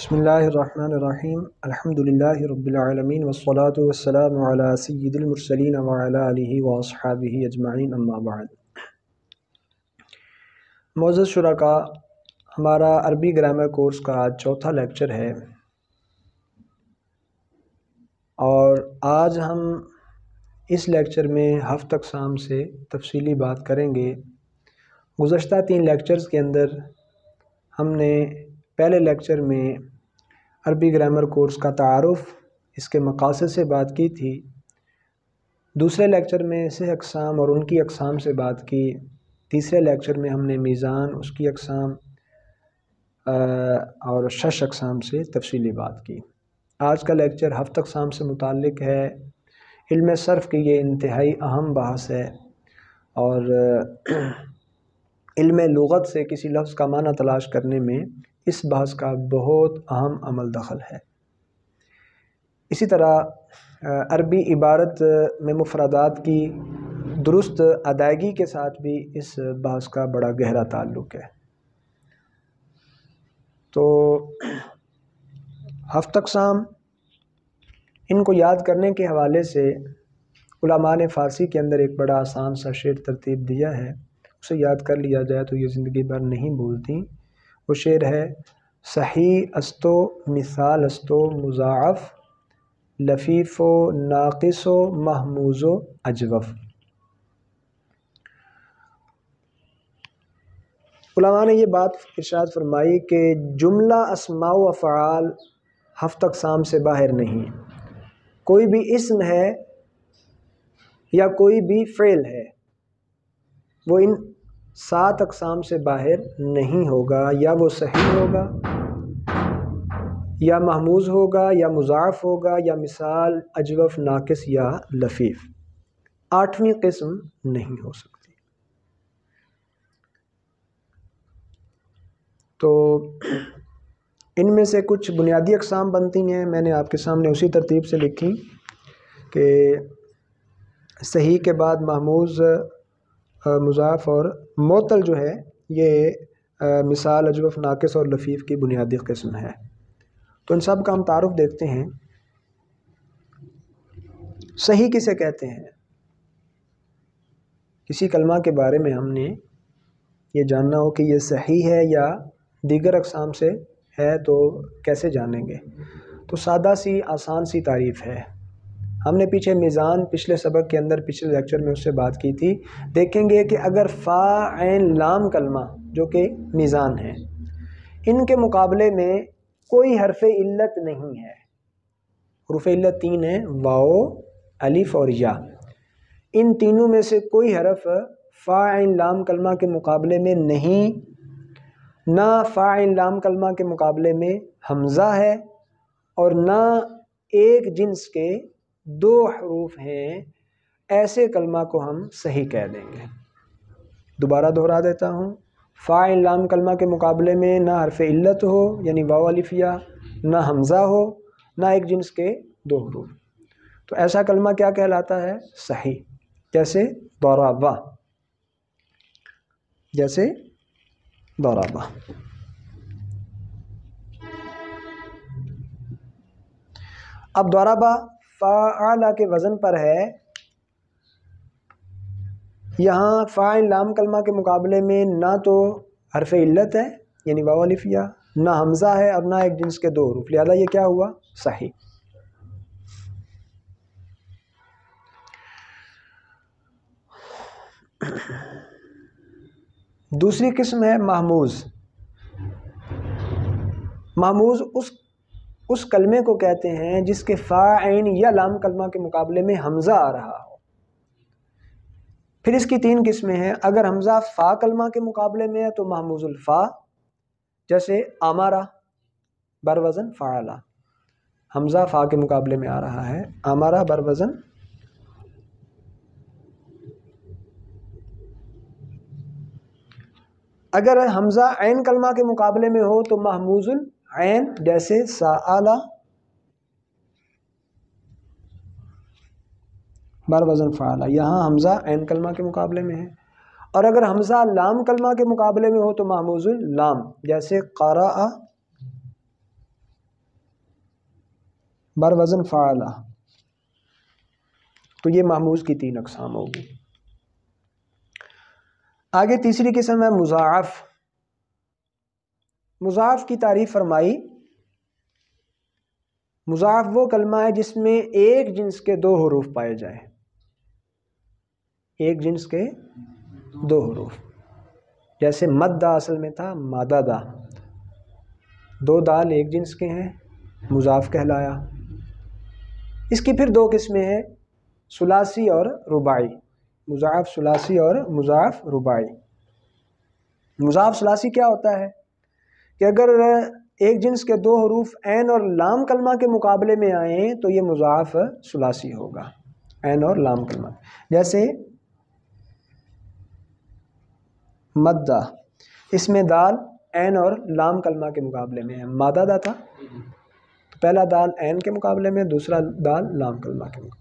بسم اللہ الرحمن الرحیم الحمدللہ رب العالمین والصلاة والسلام علی سید المرسلین وعلی آلہ واصحابہ اجمعین اما بعد۔ معزز شرکاء، ہمارا عربی گرامر کورس کا آج چوتھا لیکچر ہے اور آج ہم اس لیکچر میں ہفت اقسام سے تفصیلی بات کریں گے۔ گزشتہ 3 لیکچرز کے اندر ہم نے پہلے لیکچر میں عربی گرامر کورس کا تعارف، اس کے مقاصد سے بات کی تھی۔ دوسرے لیکچر میں 6 اقسام اور ان کی اقسام سے بات کی۔ تیسرے لیکچر میں ہم نے میزان، اس کی اقسام اور 6 اقسام سے تفصیلی بات کی۔ آج کا لیکچر ہفت اقسام سے متعلق ہے۔ علم صرف کی یہ انتہائی اہم بحث ہے اور علم لغت سے کسی لفظ کا معنی تلاش کرنے میں اس بحث کا بہت اہم عمل دخل ہے۔ اسی طرح عربی عبارت میں مفردات کی درست ادائیگی کے ساتھ بھی اس بحث کا بڑا گہرا تعلق ہے۔ تو ہفت اقسام، ان کو یاد کرنے کے حوالے سے علماء نے فارسی کے اندر ایک بڑا آسان سا شعر ترتیب دیا ہے، اسے یاد کر لیا جائے تو یہ زندگی بھر نہیں بھولتی۔ وہ شعر ہے: صحیح استو مثال استو مضاعف، لفیف و ناقص و محموز و اجوف۔ علماء نے یہ بات ارشاد فرمائی کہ جملہ اسماء و افعال ہفت اقسام سے باہر نہیں۔ کوئی بھی اسم ہے یا کوئی بھی فعل ہے، وہ ان 7 اقسام سے باہر نہیں ہوگا۔ یا وہ صحیح ہوگا، یا محموز ہوگا، یا مضاعف ہوگا، یا مثال، اجوف، ناقص یا لفیف۔ 8ویں قسم نہیں ہو سکتی۔ تو ان میں سے کچھ بنیادی اقسام بنتی ہیں، میں نے آپ کے سامنے اسی ترتیب سے لکھی کہ صحیح کے بعد محموز، مضاعف اور معطل جو ہے یہ مثال، اجوف، ناقص اور لفیف کی بنیادی قسم ہے۔ تو ان سب کا ہم تعارف دیکھتے ہیں۔ صحیح کسے کہتے ہیں؟ کسی کلمہ کے بارے میں ہم نے یہ جاننا ہو کہ یہ صحیح ہے یا دیگر اقسام سے ہے تو کیسے جانیں گے؟ تو سادہ سی آسان سی تعریف ہے۔ ہم نے پیچھے میزان، پچھلے سبق کے اندر، پچھلے لیکچر میں اس سے بات کی تھی۔ دیکھیں گے کہ اگر فا عین لام کلمہ جو کہ میزان ہے، ان کے مقابلے میں کوئی حرف علت نہیں ہے۔ حروف علت 3 ہیں: واو، الف اور یا۔ ان تینوں میں سے کوئی حرف فا عین لام کلمہ کے مقابلے میں نہیں، نہ فا عین لام کلمہ کے مقابلے میں حمزہ ہے اور نہ ایک جنس کے 2 حروف ہیں۔ ایسے کلمہ کو ہم صحیح کہہ دیں گے۔ دوبارہ دہرا دیتا ہوں، فا عین لام کلمہ کے مقابلے میں نہ حرف علت ہو یعنی واو الف یا، نہ حمزہ ہو، نہ ایک جنس کے 2 حروف، تو ایسا کلمہ کیا کہلاتا ہے؟ صحیح۔ جیسے ضربہ، جیسے ضربہ۔ اب ضربہ فاعل کے وزن پر ہے۔ یہاں فا عین لام کلمہ کے مقابلے میں نہ تو حرف علت ہے یعنی واو الف یا، نہ حمزہ ہے اور نہ ایک جنس کے 2 حروف، لہذا یہ کیا ہوا؟ صحیح۔ دوسری قسم ہے محموز۔ محموز اس کلمے کو کہتے ہیں جس کے فا عین یا لام کلمہ کے مقابلے میں حمزہ آ رہا ہو۔ پھر اس کی 3 قسمیں ہیں۔ اگر حمزہ فا کلمہ کے مقابلے میں ہے تو محموز الفا، جیسے امارہ بر وزن فعلا، حمزہ فا کے مقابلے میں آ رہا ہے، امارہ بر وزن۔ اگر حمزہ عین کلمہ کے مقابلے میں ہو تو محموز العین، جیسے سآلا بر وزن فعلا، یہاں حمزہ عین کلمہ کے مقابلے میں ہے۔ اور اگر حمزہ لام کلمہ کے مقابلے میں ہو تو محموز اللام، جیسے قرأ بر وزن فعلا، تو یہ محموز کی 3 اقسام ہوگی۔ آگے تیسری قسم ہے مضاعف۔ مضاعف کی تعریف فرمائی، مضاعف وہ کلمہ ہے جس میں ایک جنس کے 2 حروف پائے جائیں، ایک جنس کے 2 حروف، جیسے مدہ اصل میں تھا مادہ، 2 دال ایک جنس کے ہیں، مضاعف کہلایا۔ اس کی پھر 2 قسمیں ہیں، ثلاثی اور رباعی، مضاعف ثلاثی اور مضاعف رباعی۔ مضاعف ثلاثی کیا ہوتا ہے کہ اگر ایک جنس کے 2 حروف عین اور لام کلمہ کے مقابلے میں آئیں تو یہ مضاعف ثلاثی ہوگا، عین اور لام کلمہ، جیسے مدہ، اس میں دال عین اور لام کلمہ کے مقابلے میں ہے، مادہ تھا تو پہلا دال عین کے مقابلے میں، دوسرا دال لام کلمہ کے مقابلے،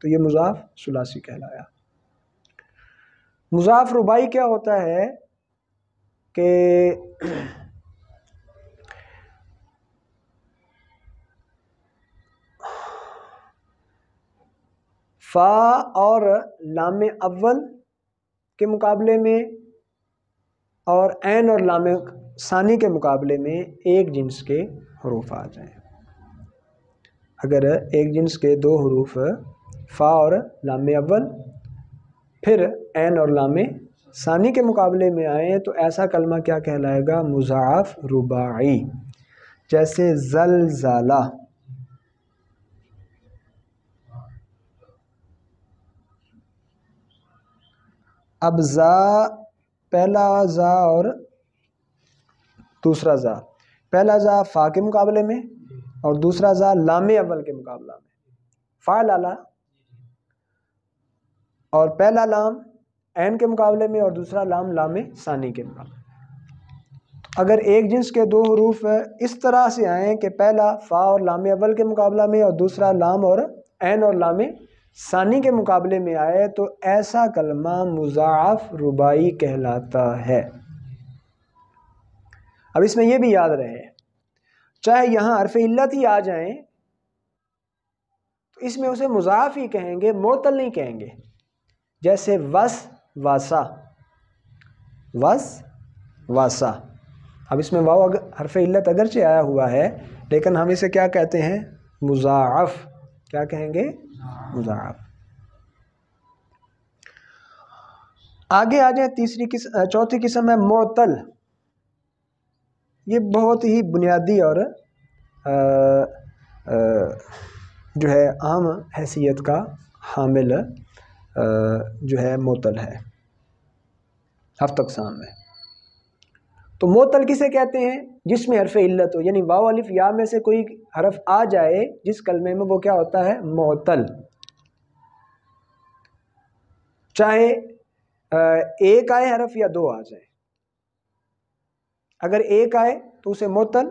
تو یہ مضاعف ثلاثی کہلایا۔ مضاعف رباعی کیا ہوتا ہے کہ فا اور لام اول کے مقابلے میں اور عین اور لام ثانی کے مقابلے میں ایک جنس کے حروف آ جائیں۔ اگر ایک جنس کے 2 حروف فا اور لام اول پھر عین اور لام ثانی کے مقابلے میں آئیں تو ایسا کلمہ کیا کہلائے گا؟ مضاعف رباعی، جیسے زلزلہ۔ اب زا، پہلا زا اور دوسرا زا، پہلا زا فا کے مقابلے میں اور دوسرا زا لام اول کے مقابلہ میں، فا لالا، اور پہلا لام عین کے مقابلے میں اور دوسرا لام لام ثانی کے مقابلے میں۔ اگر ایک جنس کے 2 حروف اس طرح سے آئیں کہ پہلا فا اور لام اول کے مقابلہ میں اور دوسرا لام اور عین اور لام ثانی کے مقابلے میں آئے تو ایسا کلمہ مضاعف رباعی کہلاتا ہے۔ اب اس میں یہ بھی یاد رہے، چاہے یہاں حرف علت ہی آ جائیں تو اس میں اسے مضاعف ہی کہیں گے، معطل نہیں کہیں گے، جیسے وس واسا، وس واسا۔ اب اس میں واو حرف علت اگرچہ آیا ہوا ہے لیکن ہم اسے کیا کہتے ہیں؟ مضاعف۔ کیا کہیں گے؟ مضاعف۔ آگے آ جائیں، چوتھی قسم ہے معطل۔ یہ بہت ہی بنیادی اور جو ہے عام حیثیت کا حامل جو ہے معطل ہے، 7 اقسام میں۔ تو معطل کسے کہتے ہیں؟ جس میں حرف علت ہو، یعنی واو الف یا میں سے کوئی حرف آ جائے جس کلمے میں، وہ کیا ہوتا ہے؟ معطل۔ چاہے ایک آئے حرف یا 2 آ جائے، اگر ایک آئے تو اسے معطل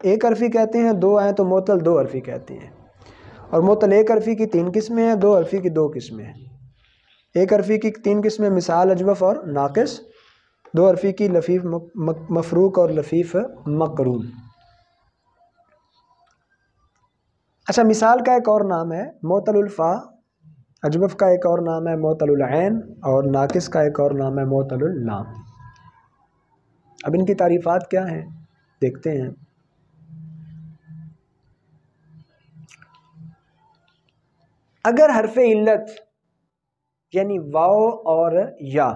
1 حرفی کہتے ہیں، 2 آئے تو معطل 2 حرفی کہتے ہیں۔ اور معطل 1 حرفی کی 3 قسمیں ہیں، 2 حرفی کی 2 قسمیں ہیں۔ 1 حرفی کی 3 قسمیں مثال، اجوف اور ناقص، 2 حرفی کی لفیف مفروق اور لفیف مقرون۔ اچھا، مثال کا ایک اور نام ہے معطل الفا، اجوف کا ایک اور نام ہے معطل العین، اور ناقص کا ایک اور نام ہے معطل اللام۔ اب ان کی تعریفات کیا ہیں دیکھتے ہیں۔ اگر حرف علت یعنی واو اور یا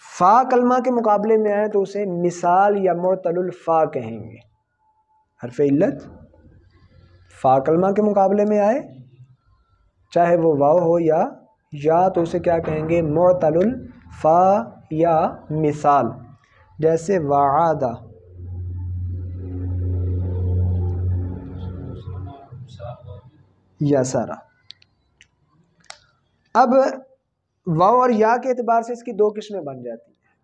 فا کلمہ کے مقابلے میں آئے تو اسے مثال یا معطل الفا کہیں گے۔ حرف علت فا کلمہ کے مقابلے میں آئے، چاہے وہ واو ہو یا تو اسے کیا کہیں گے؟ معطل الفا یا مثال، جیسے وعدہ۔ یا سارا۔ اب واو اور یا کے اعتبار سے اس کی 2 قسمیں بن جاتی ہیں۔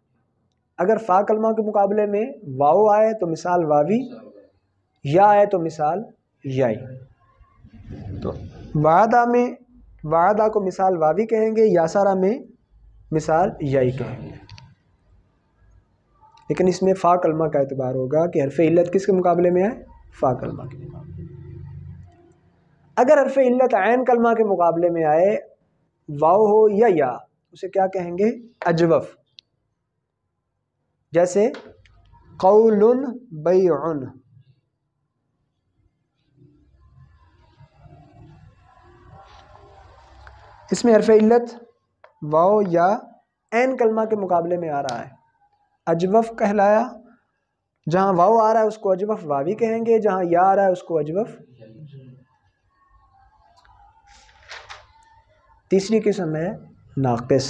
اگر فا کلمہ کے مقابلے میں واو آئے تو مثال واوی، یا آئے تو مثال یائی۔ تو وعدہ کو مثال واوی کہیں گے، یا سارا میں مثال یائی کہیں گے، لیکن اس میں فا کلمہ کا اعتبار ہوگا کہ حرف علت کس کے مقابلے میں ہے؟ فا کلمہ کے مقابلے میں۔ اگر حرف علت عین کلمہ کے مقابلے میں آئے، واو ہو یا اسے کیا کہیں گے؟ اجوف. جیسے قول بیع، اس میں حرف علت واو یا عین کلمہ کے مقابلے میں آ رہا ہے، اجوف کہلایا. جہاں واو آ رہا ہے اس کو اجوف واوی کہیں گے، جہاں یا آ رہا ہے اس کو اجوف. تیسری قسم ہے ناقص،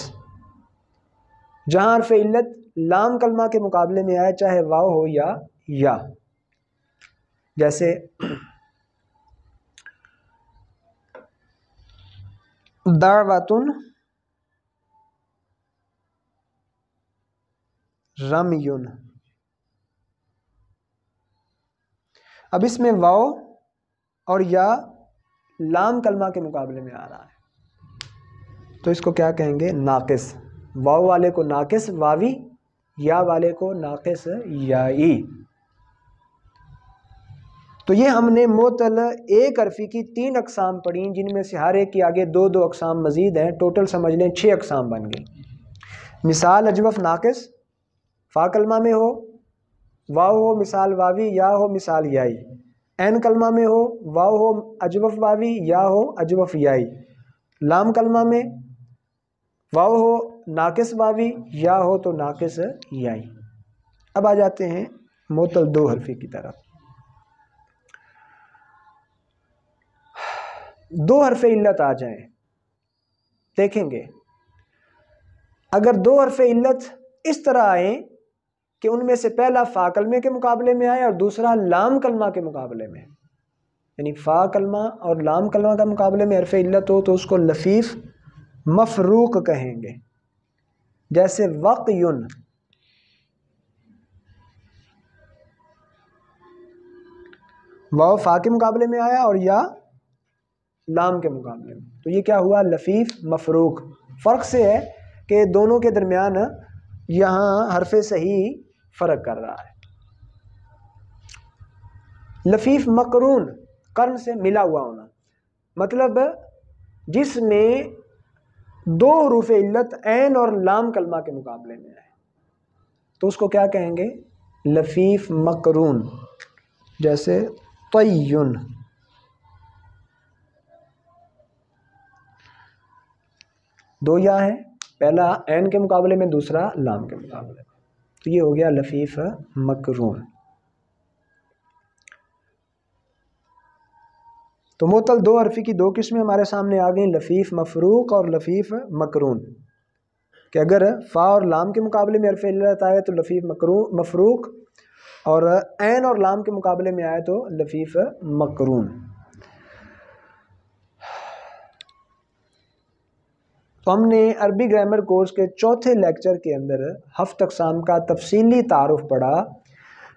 جہاں حرف علت لام کلمہ کے مقابلے میں آئے، چاہے واو ہو یا. جیسے دعوۃ رمی. اب اس میں واو اور یا لام کلمہ کے مقابلے میں آ رہا ہے، تو اس کو کیا کہیں گے؟ ناقص. واو والے کو ناقص واوی، یا والے کو ناقص یائی. تو یہ ہم نے معطل ایک حرفی کی 3 اقسام پڑھی، جن میں سے ہر ایک کی آگے 2 اقسام مزید ہیں. ٹوٹل سمجھ لیں 6 اقسام بن گئی. مثال اجوف ناقص، فا کلمہ میں ہو واو ہو مثال واوی، یا ہو مثال یائی. عین کلمہ میں ہو واو ہو اجوف واوی، یا ہو اجوف یائی. لام کلمہ میں واو ہو ناقص واوی، یا ہو تو ناقص یائی. اب آ جاتے ہیں معطل 2 حرفی کی طرف. 2 حرف علت آ جائیں، دیکھیں گے اگر 2 حرف علت اس طرح آئیں کہ ان میں سے پہلا فا کلمے کے مقابلے میں آئے اور دوسرا لام کلمہ کے مقابلے میں، یعنی فا کلمہ اور لام کلمہ کا مقابلے میں حرف علت ہو، تو اس کو لفیف مفروق کہیں گے. جیسے وقیٌ، واو فا کے مقابلے میں آیا اور یا لام کے مقابلے میں، تو یہ کیا ہوا؟ لفیف مفروق. فرق سے ہے کہ دونوں کے درمیان یہاں حرف صحیح فرق کر رہا ہے. لفیف مقرون، قرن سے ملا ہوا ہونا، مطلب جس میں 2 حروف علت عین اور لام کلمہ کے مقابلے میں آئے، تو اس کو کیا کہیں گے؟ لفیف مقرون. جیسے طیٌ، دو یا ہیں، پہلا عین کے مقابلے میں دوسرا لام کے مقابلے میں، تو یہ ہو گیا لفیف مقرون. تو معطل 2 حرفی کی 2 قسمیں ہمارے سامنے آ گئیں، لفیف مفروق اور لفیف مقرون. کہ اگر فا اور لام کے مقابلے میں حرف علت آئے تو لفیف مفروق، اور عین اور لام کے مقابلے میں آئے تو لفیف مقرون. تو ہم نے عربی گرامر کورس کے 4تھے لیکچر کے اندر 7 اقسام کا تفصیلی تعارف پڑھا،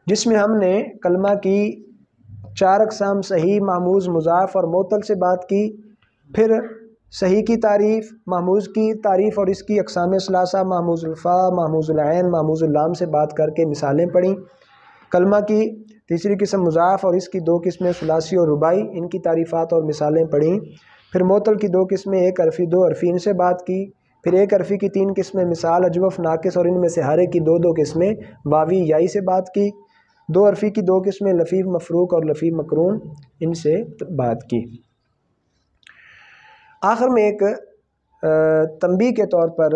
جس میں ہم نے کلمہ کی 4 اقسام صحیح، محموز، مضاف اور معطل سے بات کی. پھر صحیح کی تعریف، محموز کی تعریف اور اس کی اقسام ثلاثہ، محموز الفا، محموز العین، محموز اللام سے بات کر کے مثالیں پڑھیں. کلمہ کی تیسری قسم مضاف اور اس کی 2 قسمیں ثلاثی اور رباعی، ان کی تعریفات اور مثالیں پڑھیں. پھر معطل کی 2 قسمیں، 1 حرفی 2 حرفی، ان سے بات کی. پھر 1 حرفی کی 3 قسمیں، مثال اجوف ناقص اور ان میں سے ہر ایک کی 2 قسمیں واوی یائی سے بات کی. 2 حرفی کی 2 قسمیں لفیف مفروق اور لفیف مقرون، ان سے بات کی. آخر میں ایک تنبیہ کے طور پر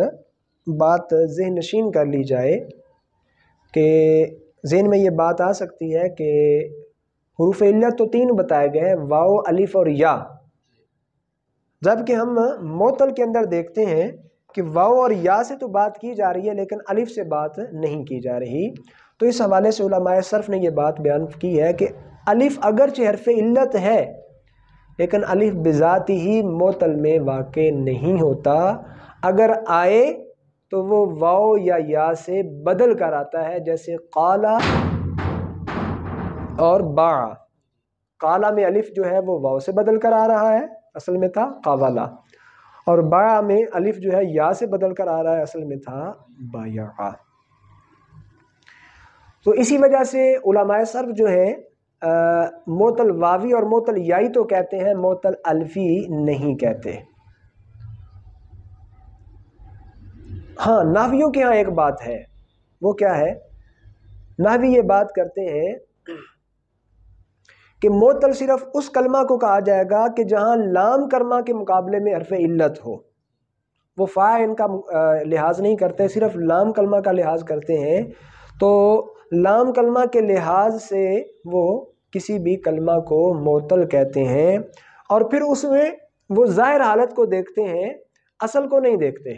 بات ذہن نشین کر لی جائے کہ ذہن میں یہ بات آ سکتی ہے کہ حروف علت تو 3 بتائے گئے، واو، الف اور یا، جبکہ ہم معطل کے اندر دیکھتے ہیں کہ واو اور یا سے تو بات کی جا رہی ہے لیکن الف سے بات نہیں کی جا رہی. تو اس حوالے سے علماء صرف نے یہ بات بیان کی ہے کہ الف اگرچہ حرف علت ہے لیکن الف بذات ہی معطل میں واقع نہیں ہوتا، اگر آئے تو وہ واو یا سے بدل کر آتا ہے. جیسے قالا اور با. قالا میں الف جو ہے وہ واو سے بدل کر آ رہا ہے، اصل میں تھا قاولا، اور با میں الف جو ہے یا سے بدل کر آ رہا ہے، اصل میں تھا بایا. تو اسی وجہ سے علماء صرف جو ہے معطل واوی اور معطل یائی تو کہتے ہیں، معطل الفی نہیں کہتے۔ ہاں نحویوں کے ہاں ایک بات ہے، وہ کیا ہے؟ نحوی یہ بات کرتے ہیں کہ معطل صرف اس کلمہ کو کہا جائے گا کہ جہاں لام کلمہ کے مقابلے میں حرف علت ہو۔ وہ فا ان کا لحاظ نہیں کرتے، صرف لام کلمہ کا لحاظ کرتے ہیں۔ تو لام کلمہ کے لحاظ سے وہ کسی بھی کلمہ کو معطل کہتے ہیں، اور پھر اس میں وہ ظاہر حالت کو دیکھتے ہیں، اصل کو نہیں دیکھتے۔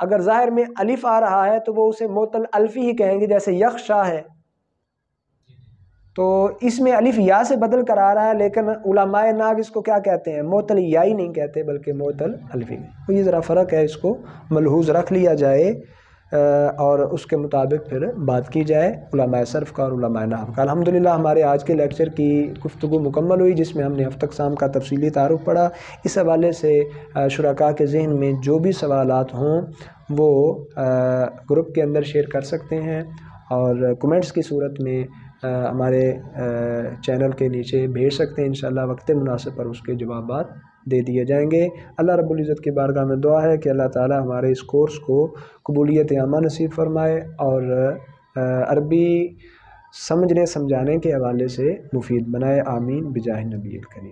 اگر ظاہر میں الف آ رہا ہے تو وہ اسے معطل الفی ہی کہیں گے، جیسے یخشا ہے تو اس میں الف یا سے بدل کر آ رہا ہے، لیکن علماء ناگ اس کو کیا کہتے ہیں؟ معطل یائی نہیں کہتے بلکہ معطل الفی۔ تو یہ ذرا فرق ہے، اس کو ملحوظ رکھ لیا جائے اور اس کے مطابق پھر بات کی جائے علماء صرف کا اور علماء نحو کا۔ الحمدللہ ہمارے آج کے لیکچر کی گفتگو مکمل ہوئی، جس میں ہم نے ہفت اقسام کا تفصیلی تعارف پڑھا۔ اس حوالے سے شرکاء کے ذہن میں جو بھی سوالات ہوں وہ گروپ کے اندر شیئر کر سکتے ہیں، اور کمنٹس کی صورت میں ہمارے چینل کے نیچے بھیج سکتے ہیں۔ انشاءاللہ وقت مناسب پر اس کے جوابات دے دیے جائیں گے۔ اللہ رب العزت کی بارگاہ میں دعا ہے کہ اللہ تعالی ہمارے اس کورس کو قبولیت عامہ نصیب فرمائے، اور عربی سمجھنے سمجھانے کے حوالے سے مفید بنائے۔ آمین بجاہ نبی الکریم۔